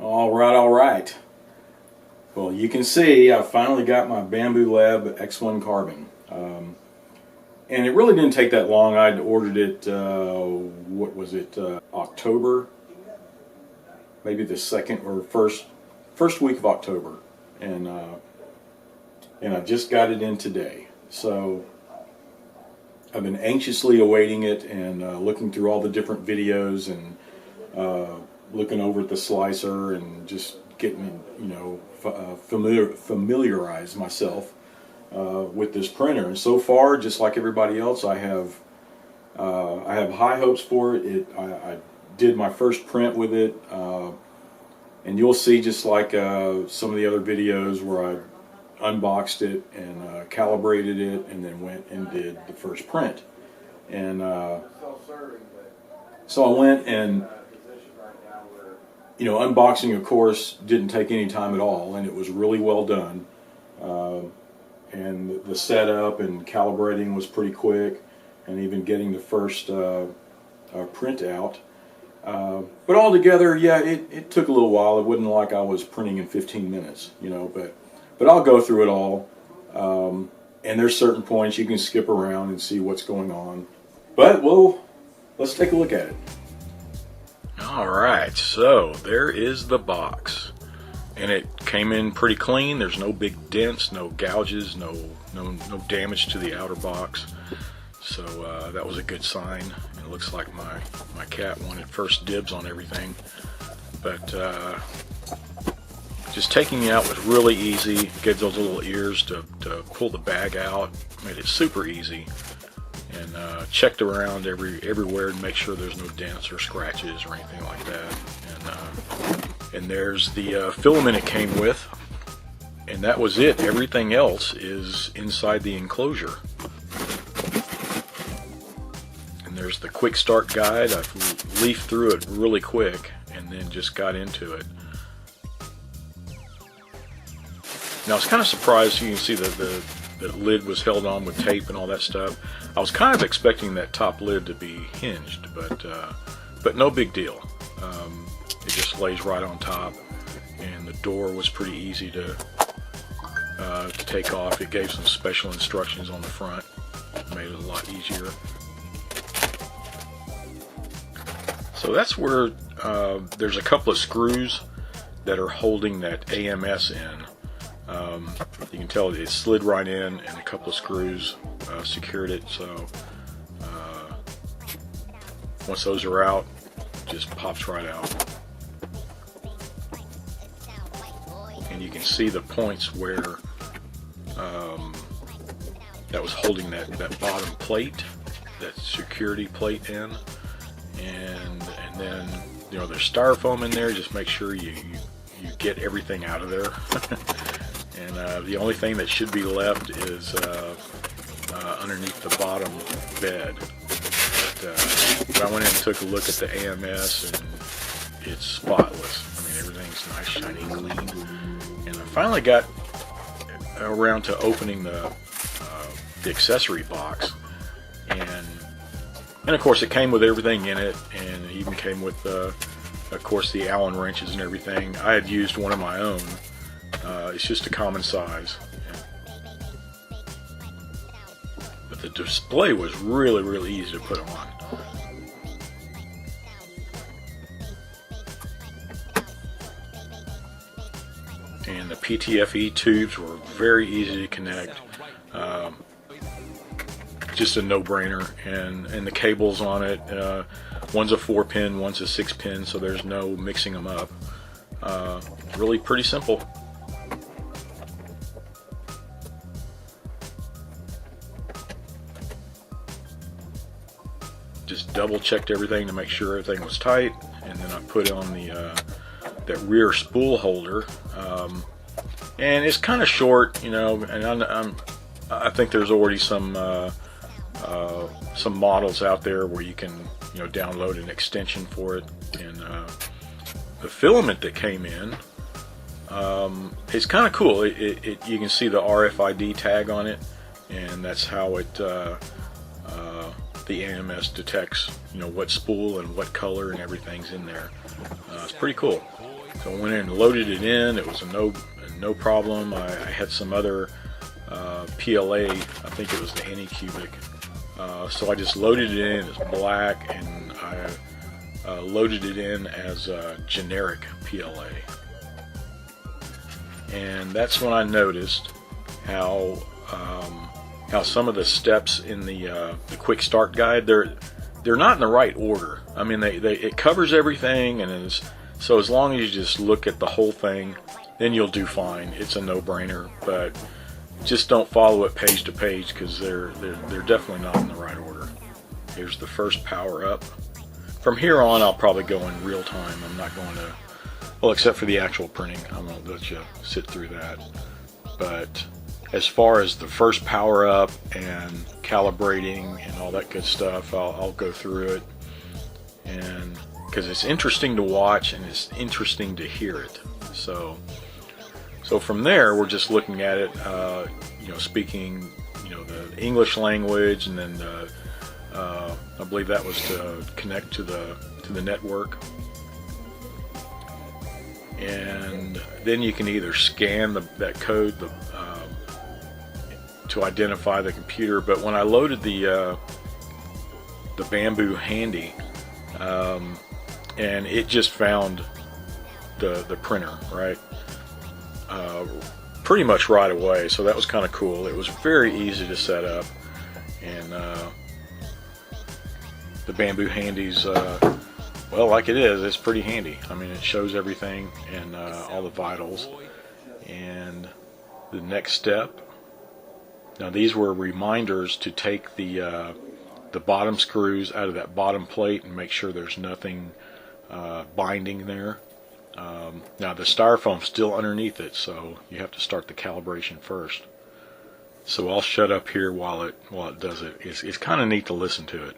All right. Well, you can see I finally got my Bambu Lab X1 Carbon. And it really didn't take that long. I'd ordered it, what was it, October? Maybe the second or first week of October. And I just got it in today. So I've been anxiously awaiting it and looking through all the different videos and looking over at the slicer and just getting, familiarize myself with this printer. And so far, just like everybody else, I have high hopes for it. I did my first print with it, and you'll see, just like some of the other videos where I unboxed it and calibrated it, and then went and did the first print. And so I went and, unboxing, of course, didn't take any time at all, and it was really well done. And the setup and calibrating was pretty quick, and even getting the first print out. But altogether, yeah, it took a little while. It wasn't like I was printing in 15 minutes, but I'll go through it all. And there's certain points you can skip around and see what's going on. But let's take a look at it. Alright, so there is the box, and it came in pretty clean. There's no big dents, no gouges, no damage to the outer box, so that was a good sign. It looks like my cat wanted first dibs on everything, but just taking it out was really easy. Gave those little ears to pull the bag out, made it super easy. And checked around everywhere to make sure there's no dents or scratches or anything like that. And there's the filament it came with, and that was it. Everything else is inside the enclosure. And there's the quick start guide. I leafed through it really quick and then just got into it. Now I was kind of surprised. You can see the lid was held on with tape and all that stuff. I was kind of expecting that top lid to be hinged, but no big deal. It just lays right on top, and the door was pretty easy to take off. It gave some special instructions on the front, made it a lot easier. So that's where there's a couple of screws that are holding that AMS in. You can tell it slid right in, and a couple of screws secured it, so once those are out, it just pops right out. And you can see the points where that was holding that bottom plate, that security plate in, and then there's styrofoam in there. Just make sure you get everything out of there. And the only thing that should be left is underneath the bottom bed. But I went in and took a look at the AMS, and it's spotless. I mean, everything's nice, shiny, clean. And I finally got around to opening the accessory box, and of course it came with everything in it, and it even came with of course the Allen wrenches and everything. I had used one of my own. It's just a common size, but the display was really easy to put on. And the PTFE tubes were very easy to connect, just a no-brainer. And the cables on it, one's a 4-pin, one's a 6-pin, so there's no mixing them up. Really pretty simple. Just double checked everything to make sure everything was tight, and then I put on that rear spool holder, and it's kind of short, and I think there's already some models out there where you can download an extension for it. And the filament that came in, it's kind of cool. You can see the RFID tag on it, and that's how it the AMS detects what spool and what color and everything's in there. It's pretty cool. So I went in and loaded it in. It was no problem. I had some other PLA, I think it was the Anycubic. So I just loaded it in as black, and I loaded it in as a generic PLA. And that's when I noticed how some of the steps in the quick start guide, they're not in the right order. I mean, it covers everything, and so as long as you just look at the whole thing, then you'll do fine. It's a no-brainer, but just don't follow it page to page, because they're definitely not in the right order. Here's the first power up. From here on, I'll probably go in real time. I'm not going to, well, except for the actual printing. I won't let you sit through that. But as far as the first power up and calibrating and all that good stuff, I'll go through it, and because it's interesting to watch and it's interesting to hear it. So from there, we're just looking at it, speaking, the English language, and then I believe that was to connect to the network. And then you can either scan that code to identify the computer. But when I loaded the Bambu Handy, and it just found the printer, right? Pretty much right away, so that was kind of cool. It was very easy to set up, and the Bambu Handy's, well, like it is, it's pretty handy. I mean, it shows everything and all the vitals. And the next step, now these were reminders to take the bottom screws out of that bottom plate and make sure there's nothing binding there. Now the styrofoam's still underneath it, so you have to start the calibration first. So I'll shut up here while it does it. It's kind of neat to listen to it.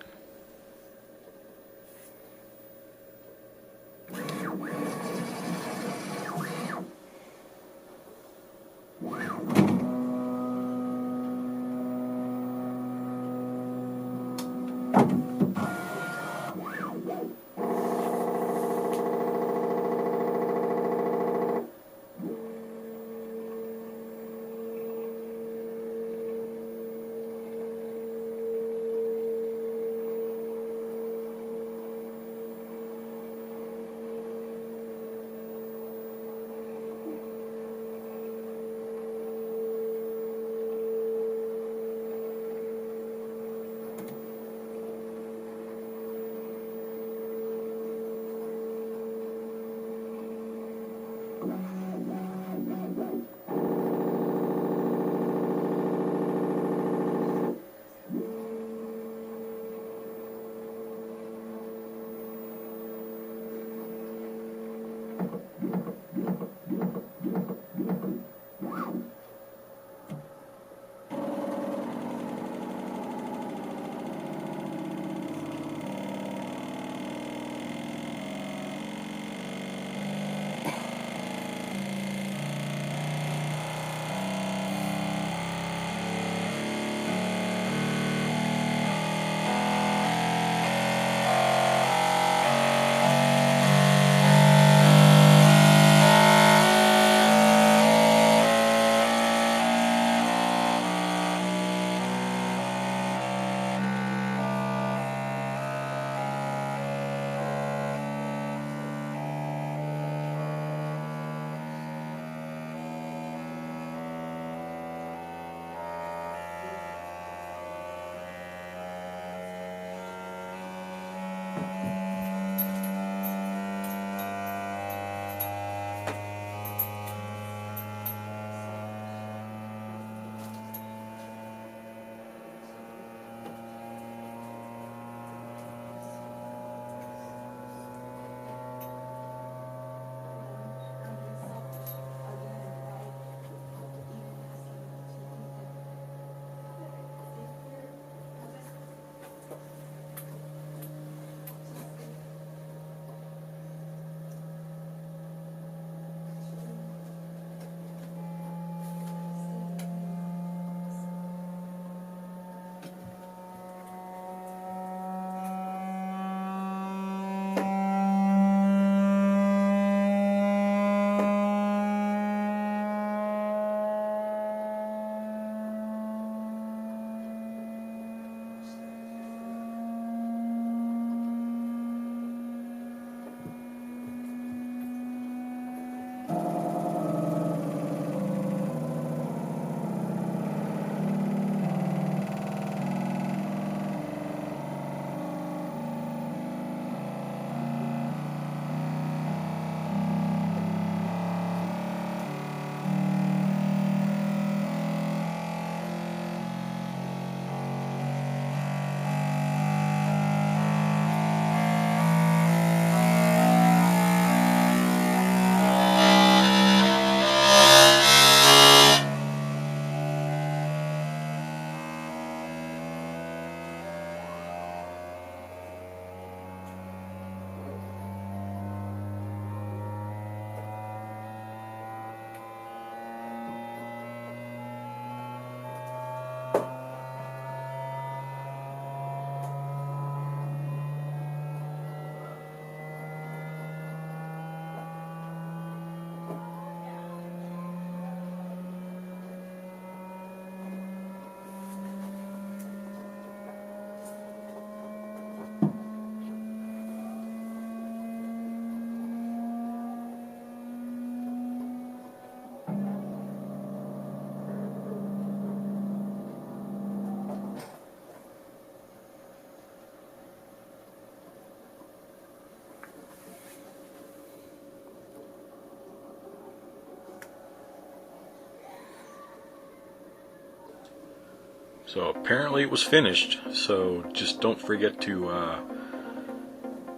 So apparently it was finished, so just don't forget to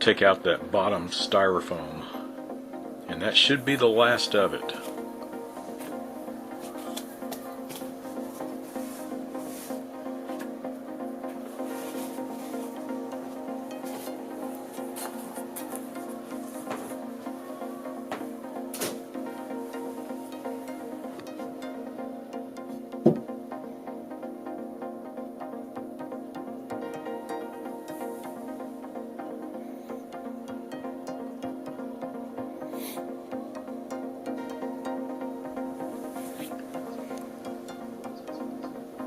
take out that bottom styrofoam, and that should be the last of it.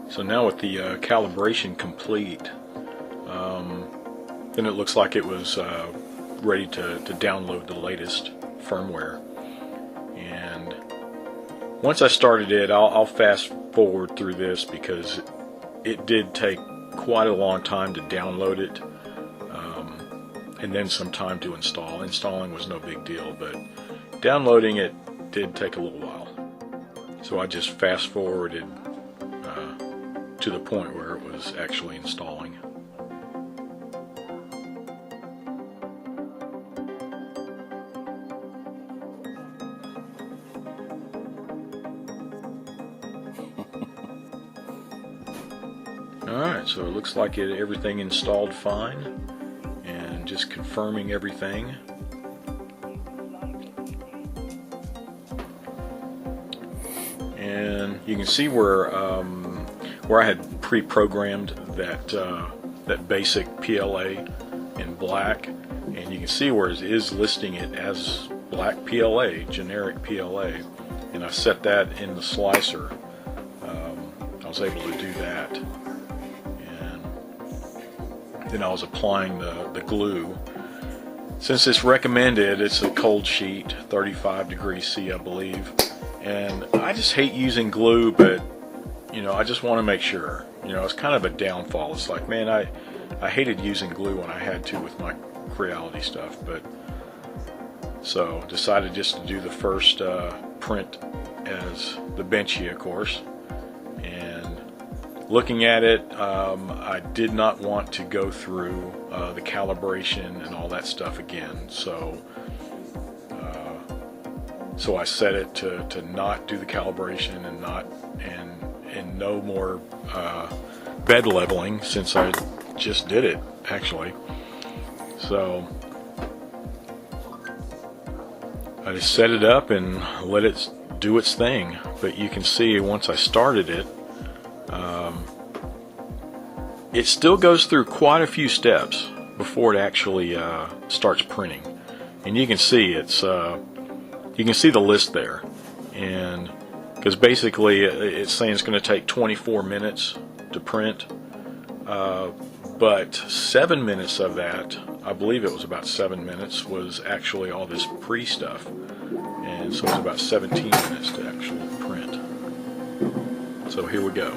So now with the calibration complete, then it looks like it was ready to download the latest firmware. And once I started it, I'll fast forward through this because it did take quite a long time to download it, and then some time to install. Installing was no big deal, but downloading it did take a little while. So I just fast forwarded to the point where it was actually installing. Alright, so it looks like everything installed fine, and just confirming everything. And you can see where I had pre-programmed that basic PLA in black, and you can see where it is listing it as black PLA, generic PLA, and I set that in the slicer. I was able to do that, and then I was applying the glue. Since it's recommended, it's a cold sheet, 35 degrees C, I believe, and I just hate using glue, but you know, I just want to make sure. You know, it's kind of a downfall. It's like, man, I hated using glue when I had to with my Creality stuff, but so decided just to do the first print as the Benchy, of course. And looking at it, I did not want to go through the calibration and all that stuff again, so I set it to not do the calibration and no more bed leveling, since I just did it actually. So I just set it up and let it do its thing. But you can see once I started it, it still goes through quite a few steps before it actually starts printing. And you can see you can see the list there, and because basically it's saying it's going to take 24 minutes to print, but 7 minutes of that, I believe it was about 7 minutes, was actually all this pre-stuff, and so it's about 17 minutes to actually print. So here we go.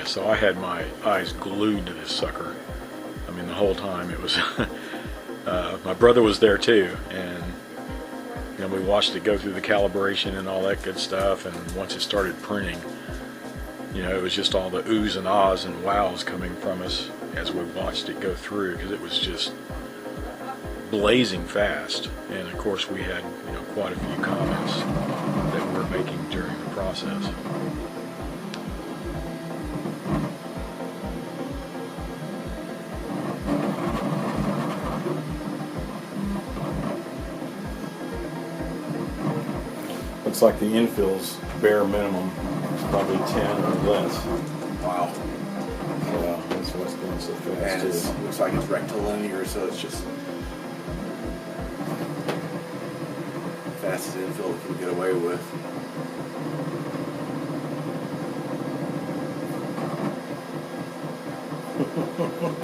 So I had my eyes glued to this sucker. I mean, the whole time it was. My brother was there too, and you know, we watched it go through the calibration and all that good stuff. And once it started printing, you know, it was just all the oohs and ahs and wows coming from us as we watched it go through, because it was just blazing fast. And of course, we had, you know, quite a few comments that we were making during the process. Looks like the infill's bare minimum, probably 10 or less. Wow. So that's what's going on. going so fast. And it looks like it's rectilinear, so it's just fastest infill it can get away with.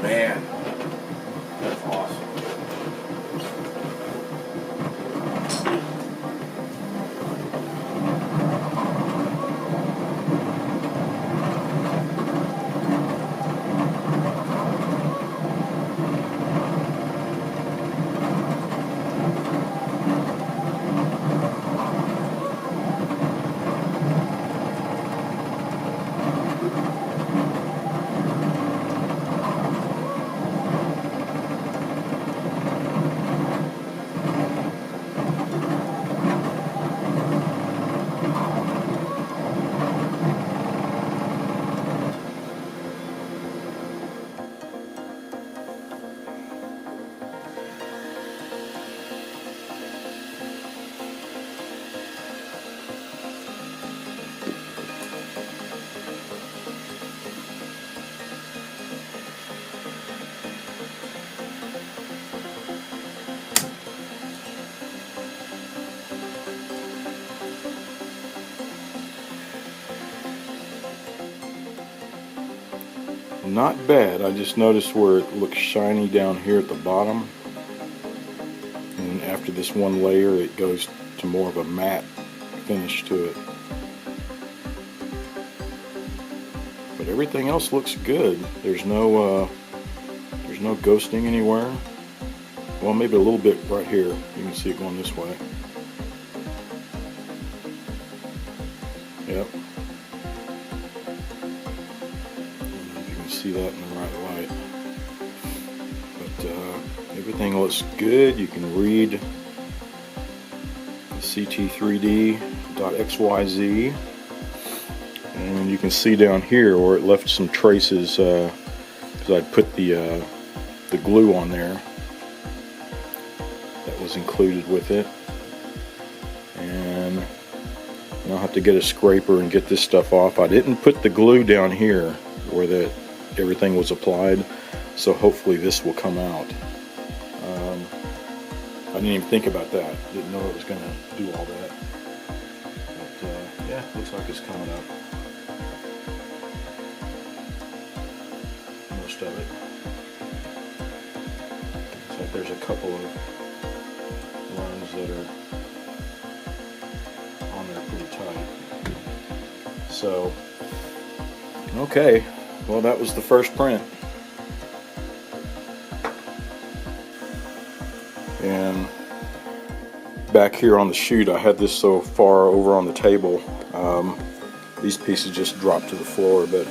Man, that's awesome. Not bad. I just noticed where it looks shiny down here at the bottom, and after this one layer it goes to more of a matte finish to it. But everything else looks good. There's no ghosting anywhere. Well, maybe a little bit right here. You can see it going this way. Yep. See that in the right light, but everything looks good. You can read the CT3D.XYZ, and you can see down here where it left some traces because I put the glue on there that was included with it, and I'll have to get a scraper and get this stuff off. I didn't put the glue down here where everything was applied, so hopefully this will come out. I didn't even think about that. Didn't know it was going to do all that. But yeah, looks like it's coming up. Most of it. Looks like there's a couple of runs that are on there pretty tight. So, okay. Well, that was the first print. And back here on the chute, I had this so far over on the table. These pieces just dropped to the floor, but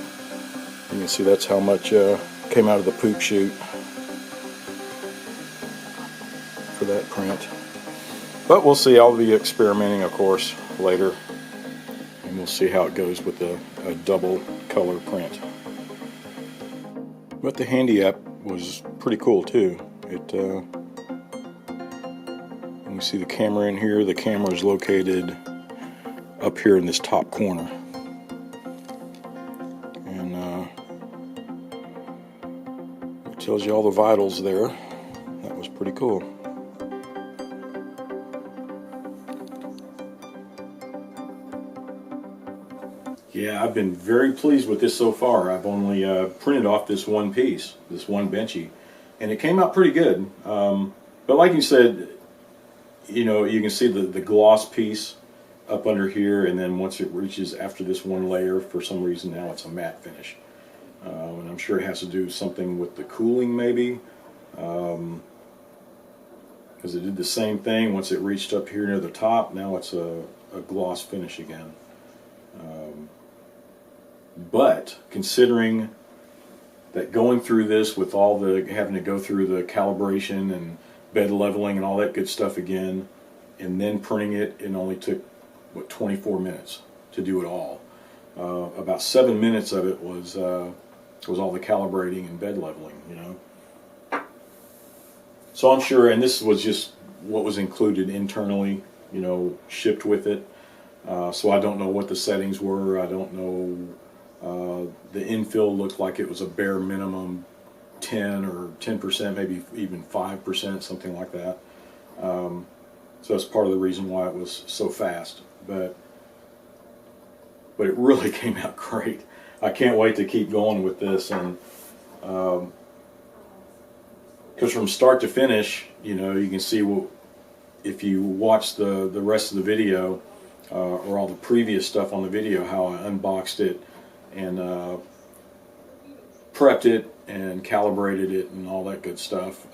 you can see that's how much came out of the poop chute for that print. But we'll see. I'll be experimenting, of course, later. And we'll see how it goes with a double color print. But the Handy app was pretty cool too. You can see the camera in here. The camera is located up here in this top corner, and it tells you all the vitals there. That was pretty cool. Yeah, I've been very pleased with this so far. I've only printed off this one piece, this one benchy, and it came out pretty good. But like you said, you know, you can see the gloss piece up under here, and then once it reaches after this one layer, for some reason now it's a matte finish. And I'm sure it has to do something with the cooling maybe, because it did the same thing. Once it reached up here near the top, now it's a gloss finish again. But considering that going through this with all the having to go through the calibration and bed leveling and all that good stuff again, and then printing it only took what 24 minutes to do it all. About 7 minutes of it was all the calibrating and bed leveling, you know. So I'm sure, and this was just what was included internally, you know, shipped with it. So I don't know what the settings were. I don't know. The infill looked like it was a bare minimum 10 or 10%, maybe even 5%, something like that. So that's part of the reason why it was so fast. But it really came out great. I can't wait to keep going with this, and because from start to finish, you know, you can see what, if you watch the rest of the video or all the previous stuff on the video, how I unboxed it and prepped it and calibrated it and all that good stuff.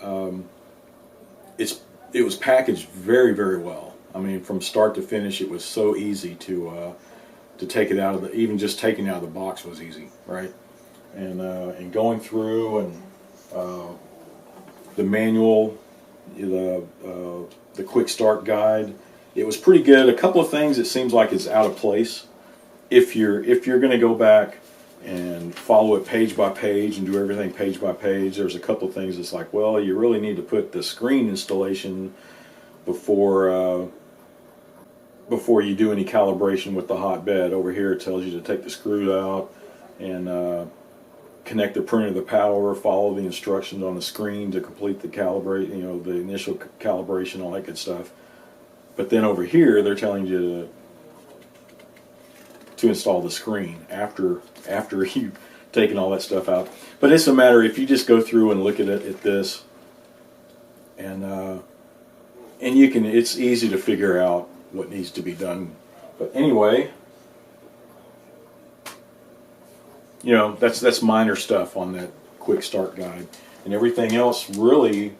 It was packaged very, very well. I mean, from start to finish, it was so easy to take it out of the, even just taking it out of the box was easy, right? And going through and the manual, the quick start guide, it was pretty good. A couple of things it seems like is out of place. If you're going to go back and follow it page by page and do everything page by page, there's a couple of things that's like, well, you really need to put the screen installation before you do any calibration with the hot bed. Over here it tells you to take the screw out and connect the printer to the power, follow the instructions on the screen to complete the calibrate, you know, the initial calibration, all that good stuff. But then over here they're telling you to install the screen after you've taken all that stuff out. But it's a matter, if you just go through and look at it at this, and you can, it's easy to figure out what needs to be done. But anyway, you know, that's minor stuff on that quick start guide, and everything else really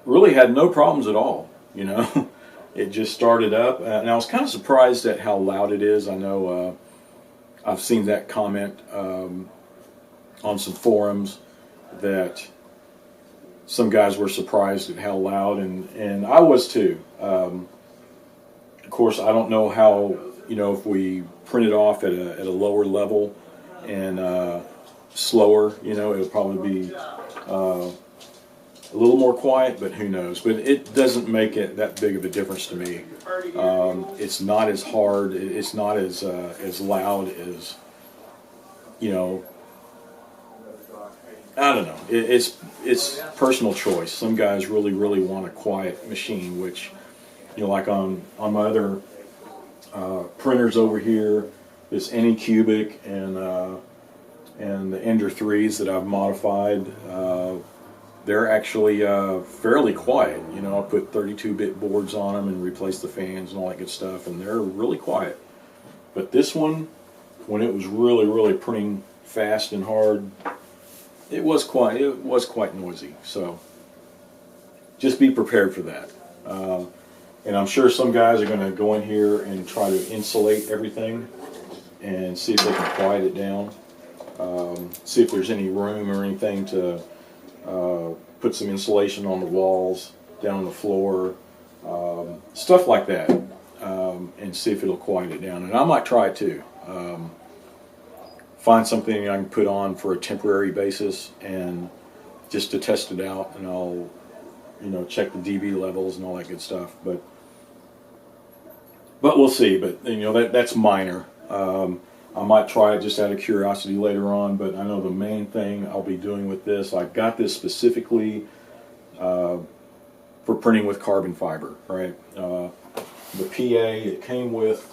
really had no problems at all, you know. It just started up, and I was kind of surprised at how loud it is. I know I've seen that comment on some forums that some guys were surprised at how loud, and I was too. Of course, I don't know how, you know, if we print it off at a lower level and slower, you know, it'll probably be a little more quiet, but who knows. But it doesn't make it that big of a difference to me. It's not as hard, it's not as loud as, you know, I don't know. It's personal choice. Some guys really want a quiet machine, which, you know, like on my other printers over here, this Anycubic and the Ender 3s that I've modified, they're actually fairly quiet. You know, I put 32-bit boards on them and replaced the fans and all that good stuff, and they're really quiet. But this one, when it was really printing fast and hard, it was quite noisy. So just be prepared for that. And I'm sure some guys are going to go in here and try to insulate everything and see if they can quiet it down. See if there's any room or anything to put some insulation on the walls, down on the floor, stuff like that, and see if it'll quiet it down. And I might try it too. Find something I can put on for a temporary basis and just to test it out, and I'll, you know, check the dB levels and all that good stuff. But we'll see. But you know, that's minor. I might try it just out of curiosity later on, but I know the main thing I'll be doing with this, I got this specifically for printing with carbon fiber, right? The PA, it came with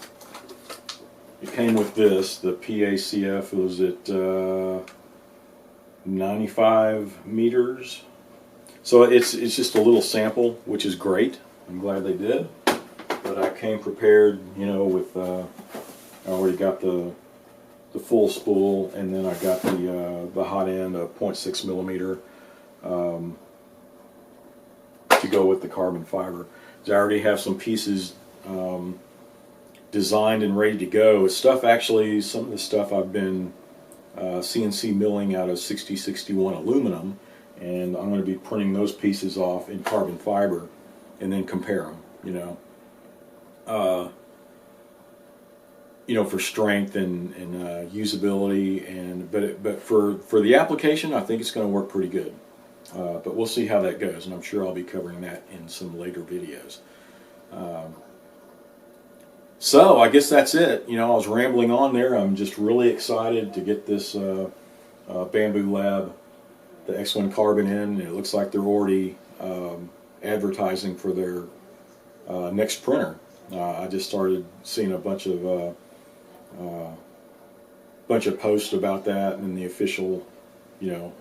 this, the PACF. It was at 95 meters. So it's just a little sample, which is great. I'm glad they did. But I came prepared, you know, with I already got the full spool, and then I got the hot end of 0.6 millimeter to go with the carbon fiber. I already have some pieces designed and ready to go. Stuff, actually, some of the stuff I've been CNC milling out of 6061 aluminum, and I'm going to be printing those pieces off in carbon fiber and then compare them, you know. You know, for strength and usability, but for the application, I think it's going to work pretty good. But we'll see how that goes, and I'm sure I'll be covering that in some later videos. So I guess that's it. You know, I was rambling on there. I'm just really excited to get this Bambu Lab the X1 Carbon in, and it looks like they're already advertising for their next printer. I just started seeing a bunch of posts about that and the official, you know,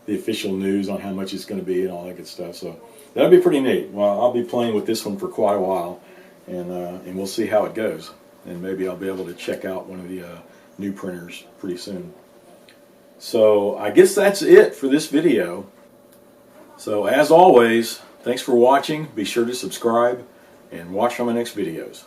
the official news on how much it's going to be and all that good stuff. So that'll be pretty neat. Well, I'll be playing with this one for quite a while, and we'll see how it goes. And maybe I'll be able to check out one of the new printers pretty soon. So I guess that's it for this video. So as always, thanks for watching. Be sure to subscribe and watch for my next videos.